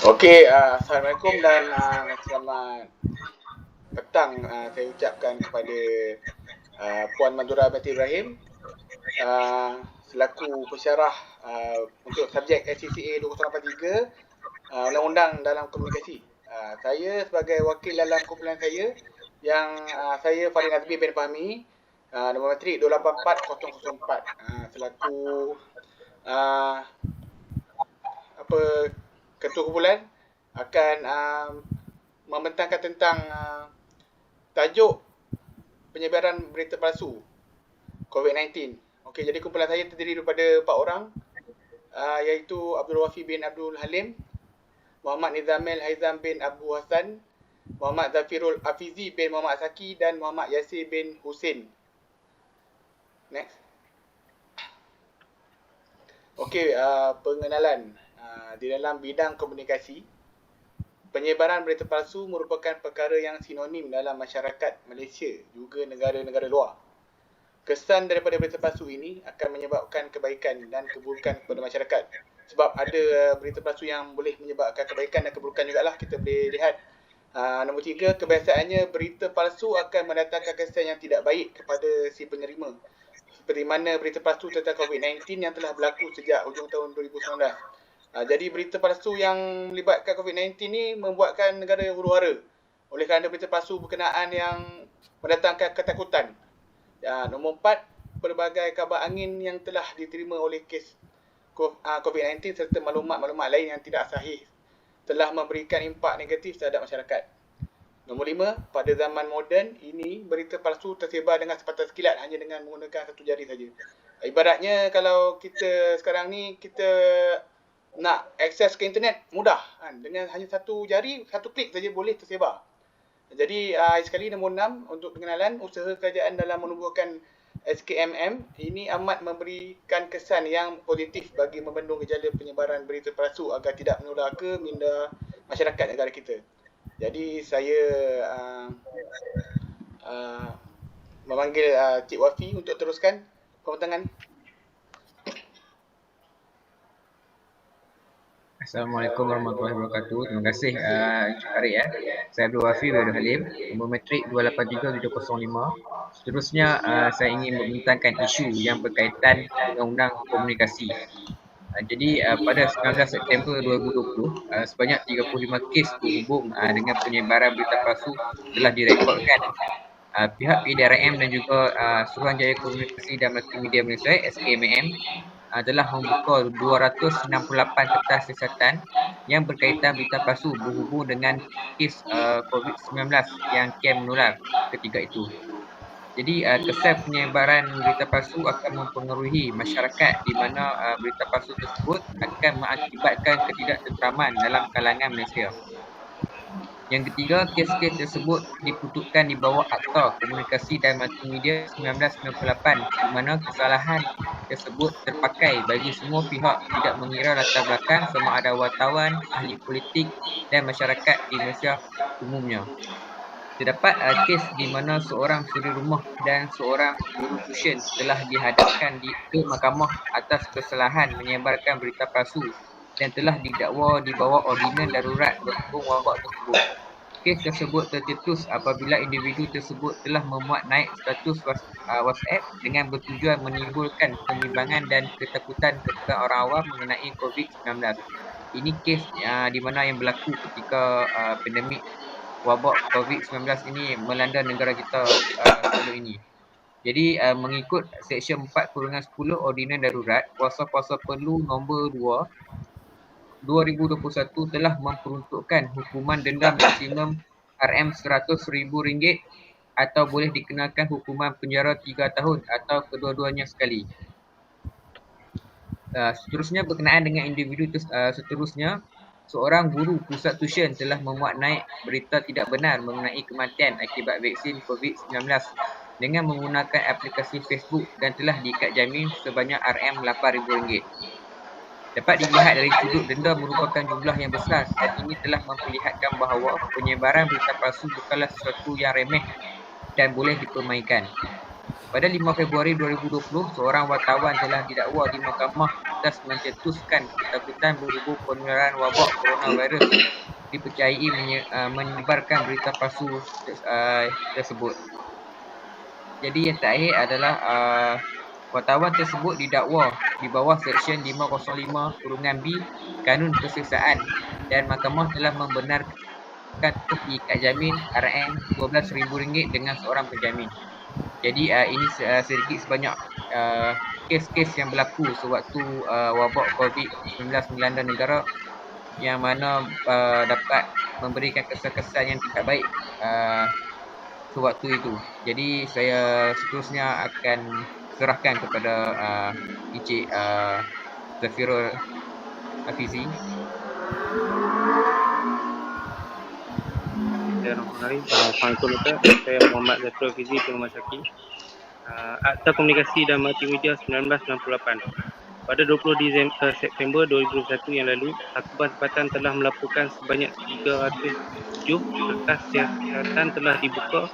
Okey, Assalamualaikum dan selamat petang saya ucapkan kepada Puan Madura Binti Ibrahim selaku pensyarah untuk subjek SCCA 2083 Undang-Undang dalam Komunikasi. Saya sebagai wakil dalam kumpulan saya yang saya Farid Nazmi bin Fahmi, nombor matrik 284004 selaku uh, apa ketua kumpulan akan membentangkan tentang tajuk penyebaran berita palsu COVID-19. Okey, jadi kumpulan saya terdiri daripada 4 orang iaitu Abdul Wafi bin Abdul Halim, Muhammad Nizamil Haizam bin Abu Hassan, Muhammad Zafirul Afizi bin Muhammad Saki dan Muhammad Yasir bin Husin. Next. Okey, pengenalan di dalam bidang komunikasi. Penyebaran berita palsu merupakan perkara yang sinonim dalam masyarakat Malaysia juga negara-negara luar. Kesan daripada berita palsu ini akan menyebabkan kebaikan dan keburukan kepada masyarakat. Sebab ada berita palsu yang boleh menyebabkan kebaikan dan keburukan jugalah. Kita boleh lihat. Nombor 3, kebiasaannya berita palsu akan mendatangkan kesan yang tidak baik kepada si penerima. Seperti mana berita palsu tentang COVID-19 yang telah berlaku sejak hujung tahun 2019. Jadi berita palsu yang melibatkan COVID-19 ni membuatkan negara huru-hara oleh kerana berita palsu berkenaan yang mendatangkan ketakutan. Nombor 4, pelbagai kabar angin yang telah diterima oleh kes COVID-19 serta maklumat-maklumat lain yang tidak sahih telah memberikan impak negatif terhadap masyarakat. Nombor 5, pada zaman moden ini berita palsu tersebar dengan sepatah sekilat hanya dengan menggunakan satu jari saja. Ibaratnya kalau kita sekarang ni kita nak akses ke internet mudah kan, dengan hanya satu jari, satu klik saja boleh tersebar. Jadi sekali nombor 6, untuk pengenalan usaha kerajaan dalam menubuhkan SKMM ini amat memberikan kesan yang positif bagi membendung gejala penyebaran berita palsu agar tidak menular ke minda masyarakat negara kita. Jadi saya memanggil Cik Wafi untuk teruskan pembentangan. Assalamualaikum warahmatullahi wabarakatuh. Terima kasih Farid ya. Saya Abdul Wafi bin Abdul Halim, nombor matrik 283-705. Seterusnya saya ingin membentangkan isu yang berkaitan Undang-Undang Komunikasi. Jadi pada 19 September 2020, sebanyak 35 kes berhubung dengan penyebaran berita palsu telah direkodkan. Pihak PDRM dan juga Suruhanjaya Komunikasi dan Multimedia Malaysia SKMM telah membuka 268 kertas siasatan yang berkaitan berita palsu berhubung dengan kes COVID-19 yang kian menular ketika itu. Jadi kesan penyebaran berita palsu akan mempengaruhi masyarakat di mana berita palsu tersebut akan mengakibatkan ketidaktenteraman dalam kalangan Malaysia. Yang ketiga, kes-kes tersebut diputuskan di bawah Akta Komunikasi dan Multimedia 1998 di mana kesalahan tersebut terpakai bagi semua pihak tidak mengira latar belakang sama ada wartawan, ahli politik dan masyarakat di Malaysia umumnya. Terdapat kes di mana seorang suri rumah dan seorang guru tuition telah dihadapkan ke mahkamah atas kesalahan menyebarkan berita palsu dan telah didakwa di bawah ordinan darurat berhubung wabak tersebut. Kes tersebut tercetus apabila individu tersebut telah memuat naik status WhatsApp dengan bertujuan menimbulkan kebimbangan dan ketakutan kepada orang awam mengenai COVID-19. Ini kes di mana yang berlaku ketika pandemik wabak COVID-19 ini melanda negara kita sebelum ini. Jadi mengikut Seksyen 4/10 Ordinan Darurat, Kuasa-Kuasa Perlu nombor 2 2021 telah memperuntukkan hukuman denda maksimum RM100,000 atau boleh dikenakan hukuman penjara 3 tahun atau kedua-duanya sekali. Seterusnya berkenaan dengan individu seterusnya, seorang guru pusat tuition telah memuat naik berita tidak benar mengenai kematian akibat vaksin COVID-19 dengan menggunakan aplikasi Facebook dan telah diikat jamin sebanyak RM8,000. Dapat dilihat dari sudut denda merupakan jumlah yang besar dan ini telah memperlihatkan bahawa penyebaran berita palsu bukanlah sesuatu yang remeh dan boleh dipermainkan. Pada 5 Februari 2020, seorang wartawan telah didakwa di mahkamah atas mencetuskan ketakutan berhubung penularan wabak coronavirus dipercayai menyebarkan berita palsu tersebut. Jadi yang terakhir adalah wartawan tersebut didakwa di bawah Seksyen 505(B) Kanun Keseksaan dan mahkamah telah membenarkan ikat jamin RM12,000 dengan seorang penjamin. Jadi ini sedikit sebanyak kes-kes yang berlaku sewaktu wabak COVID-19 melanda negara yang mana dapat memberikan kesan-kesan yang tidak baik sewaktu itu. Jadi saya seterusnya akan serahkan kepada Encik Zafirul Hafizi. Bismillahirrahmanirrahim. Assalamualaikum Doktor. Saya Muhammad Zafirul Hafizi, Pengamal Syaki. Akta Komunikasi dan Multimedia 1998. Pada 20 September 2021 yang lalu, Akhbar Tempatan telah melaporkan sebanyak 307 kertas siasatan telah dibuka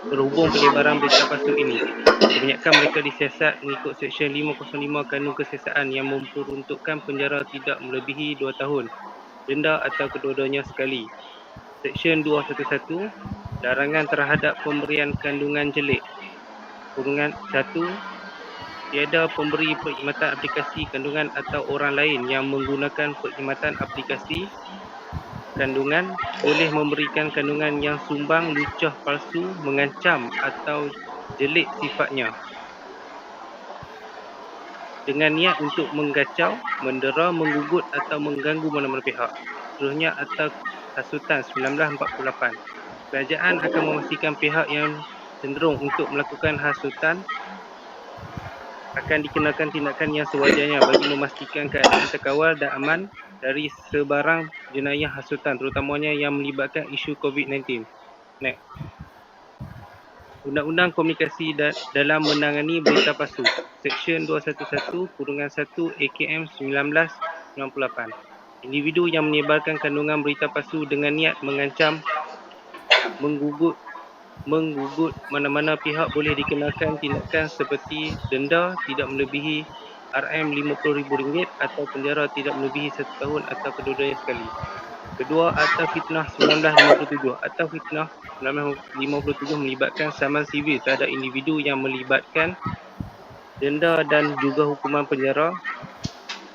berhubung penyebaran berita palsu ini. Kebanyakan mereka disiasat mengikut Seksyen 505 Kanun Keseksaan yang memperuntukkan penjara tidak melebihi 2 tahun, denda atau kedua-duanya sekali. Seksyen 211, larangan terhadap pemberian kandungan jelik. Kurungan 1, tiada pemberi perkhidmatan aplikasi kandungan atau orang lain yang menggunakan perkhidmatan aplikasi kandungan boleh memberikan kandungan yang sumbang, lucah, palsu, mengancam atau jelik sifatnya dengan niat untuk menggacau, mendera, menggugut atau mengganggu mana-mana pihak. Seterusnya Akta Hasutan 1948. Kerajaan akan memastikan pihak yang cenderung untuk melakukan hasutan akan dikenakan tindakan yang sewajarnya bagi memastikan keadaan terkawal dan aman dari sebarang jenayah hasutan, terutamanya yang melibatkan isu COVID-19. Next. Undang-Undang Komunikasi dalam menangani berita palsu. Seksyen 211(1) AKM 1998. Individu yang menyebarkan kandungan berita palsu dengan niat mengancam, menggugut mana-mana pihak boleh dikenakan tindakan seperti denda tidak melebihi RM50,000 atau penjara tidak melebihi 1 tahun atau kedua-duanya sekali. Kedua, Akta Fitnah 1957. Akta Fitnah 1957 melibatkan saman sivil terhadap individu yang melibatkan denda dan juga hukuman penjara.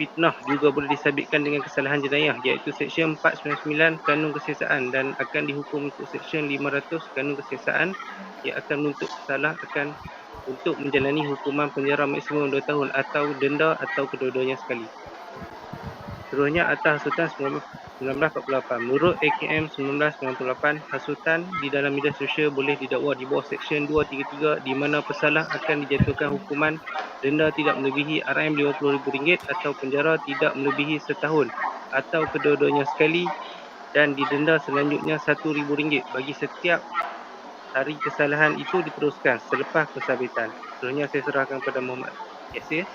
Fitnah juga boleh disabitkan dengan kesalahan jenayah iaitu Seksyen 499 Kanun Keseksaan dan akan dihukum untuk Seksyen 500 Kanun Keseksaan yang akan menuntut pesalah akan untuk menjalani hukuman penjara maksimum 2 tahun atau denda atau kedua-duanya sekali. Seterusnya Akta Hasutan 1948. Menurut AKM 1998, hasutan di dalam media sosial boleh didakwa di bawah Seksyen 233 di mana pesalah akan dijatuhkan hukuman denda tidak melebihi RM50,000 atau penjara tidak melebihi 1 tahun atau kedua-duanya sekali dan didenda selanjutnya RM1,000 bagi setiap hari kesalahan itu diteruskan selepas pensabitan. Seterusnya saya serahkan kepada Muhammad Yasir.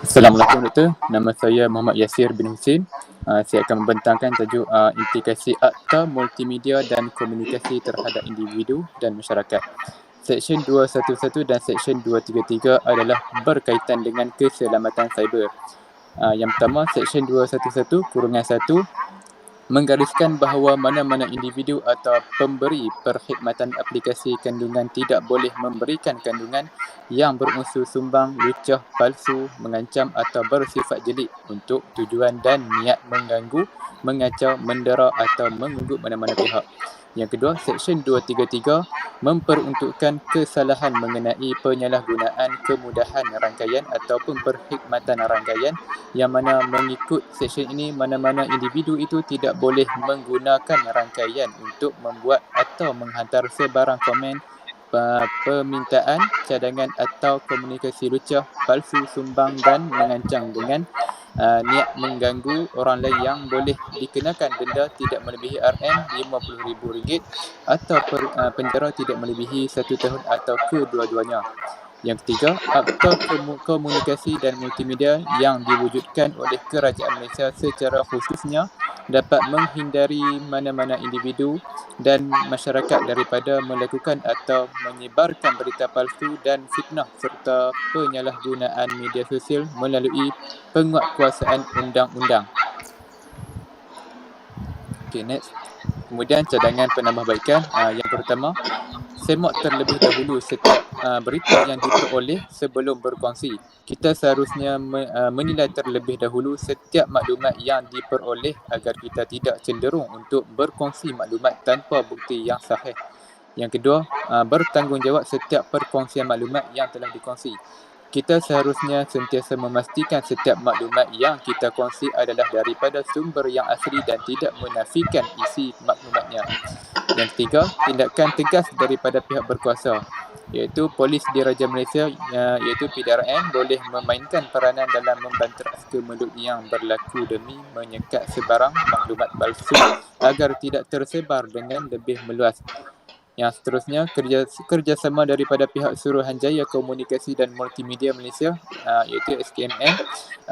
Assalamualaikum Doktor, nama saya Muhammad Yasir bin Husin. Saya akan membentangkan tajuk implikasi Akta Multimedia dan Komunikasi terhadap individu dan masyarakat. Seksyen 211 dan Seksyen 233 adalah berkaitan dengan keselamatan cyber. Yang pertama, Seksyen 211(1) menggariskan bahawa mana-mana individu atau pemberi perkhidmatan aplikasi kandungan tidak boleh memberikan kandungan yang berunsur sumbang, lucah, palsu, mengancam atau bersifat jelik untuk tujuan dan niat mengganggu, mengacau, mendera atau menggugut mana-mana pihak. Yang kedua, Seksyen 233 memperuntukkan kesalahan mengenai penyalahgunaan kemudahan rangkaian ataupun perkhidmatan rangkaian yang mana mengikut seksyen ini mana-mana individu itu tidak boleh menggunakan rangkaian untuk membuat atau menghantar sebarang komen, permintaan, cadangan atau komunikasi lucah, palsu, sumbang dan mengancam dengan niat mengganggu orang lain yang boleh dikenakan denda tidak melebihi RM50,000 atau penjara tidak melebihi 1 tahun atau kedua-duanya. Yang ketiga, Akta Komunikasi dan Multimedia yang diwujudkan oleh Kerajaan Malaysia secara khususnya dapat menghindari mana-mana individu dan masyarakat daripada melakukan atau menyebarkan berita palsu dan fitnah serta penyalahgunaan media sosial melalui penguatkuasaan undang-undang. Okay, next. Kemudian cadangan penambahbaikan. Yang pertama, semak terlebih dahulu setiap berita yang diperoleh sebelum berkongsi. Kita seharusnya menilai terlebih dahulu setiap maklumat yang diperoleh agar kita tidak cenderung untuk berkongsi maklumat tanpa bukti yang sahih. Yang kedua, bertanggungjawab setiap perkongsian maklumat yang telah dikongsi. Kita seharusnya sentiasa memastikan setiap maklumat yang kita kongsi adalah daripada sumber yang asli dan tidak menafikan isi maklumatnya. Yang ketiga, tindakan tegas daripada pihak berkuasa, iaitu Polis Diraja Malaysia iaitu PDRN boleh memainkan peranan dalam membanteras kemelut yang berlaku demi menyekat sebarang maklumat palsu agar tidak tersebar dengan lebih meluas. Yang seterusnya, kerjasama daripada pihak Suruhanjaya Komunikasi dan Multimedia Malaysia iaitu SKMM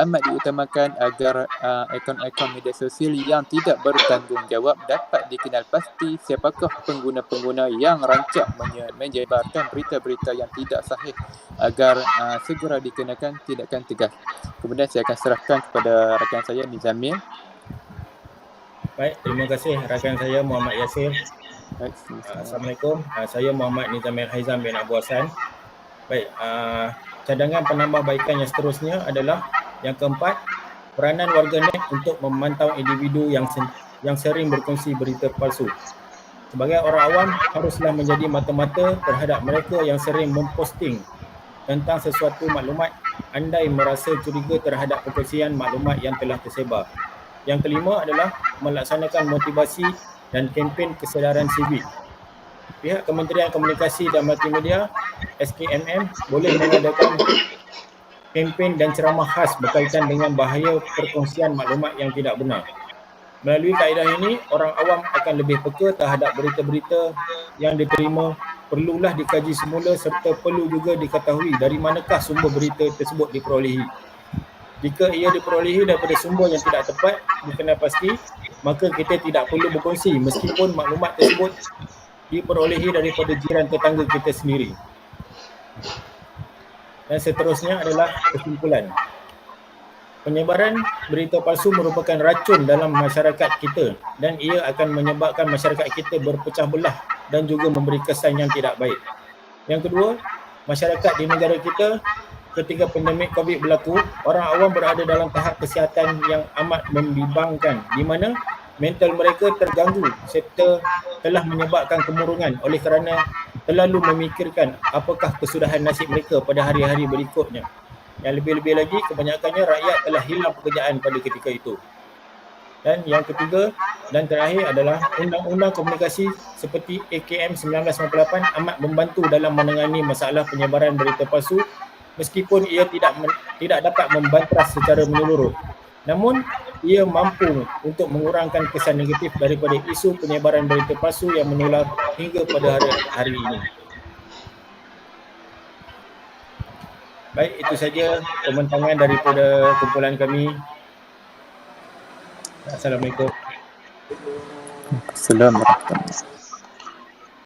amat diutamakan agar akaun-akaun media sosial yang tidak bertanggungjawab dapat dikenal pasti siapakah pengguna-pengguna yang rancak menyebarkan berita-berita yang tidak sahih agar segera dikenakan tindakan tegas. Kemudian saya akan serahkan kepada rakan saya Nizamil. Baik, terima kasih rakan saya Muhammad Yasir. Baik, Assalamualaikum. Saya Muhammad Nizamil Haizam bin Abu Hassan. Baik, cadangan penambahbaikan yang seterusnya adalah yang keempat, peranan warganet untuk memantau individu yang sering berkongsi berita palsu. Sebagai orang awam, haruslah menjadi mata-mata terhadap mereka yang sering memposting tentang sesuatu maklumat andai merasa curiga terhadap perkongsian maklumat yang telah tersebar. Yang kelima adalah melaksanakan motivasi dan kempen kesedaran sivik. Pihak Kementerian Komunikasi dan Multimedia SKMM boleh mengadakan kempen dan ceramah khas berkaitan dengan bahaya perkongsian maklumat yang tidak benar. Melalui kaedah ini, orang awam akan lebih peka terhadap berita-berita yang diterima, perlulah dikaji semula serta perlu juga diketahui dari manakah sumber berita tersebut diperolehi. Jika ia diperolehi daripada sumber yang tidak tepat, dikenal pasti, maka kita tidak perlu berkongsi meskipun maklumat tersebut diperolehi daripada jiran tetangga kita sendiri. Dan seterusnya adalah kesimpulan. Penyebaran berita palsu merupakan racun dalam masyarakat kita dan ia akan menyebabkan masyarakat kita berpecah belah dan juga memberi kesan yang tidak baik. Yang kedua, masyarakat di negara kita ketika pandemik COVID berlaku, orang awam berada dalam tahap kesihatan yang amat membimbangkan di mana mental mereka terganggu serta telah menyebabkan kemurungan oleh kerana terlalu memikirkan apakah kesudahan nasib mereka pada hari-hari berikutnya. Yang lebih-lebih lagi, kebanyakannya rakyat telah hilang pekerjaan pada ketika itu. Dan yang ketiga dan terakhir adalah Undang-Undang Komunikasi seperti AKM 1998 amat membantu dalam menangani masalah penyebaran berita palsu meskipun ia tidak dapat membanteras secara menyeluruh. Namun, ia mampu untuk mengurangkan kesan negatif daripada isu penyebaran berita palsu yang menular hingga pada hari ini. Baik, itu saja pembentangan daripada kumpulan kami. Assalamualaikum. Assalamualaikum.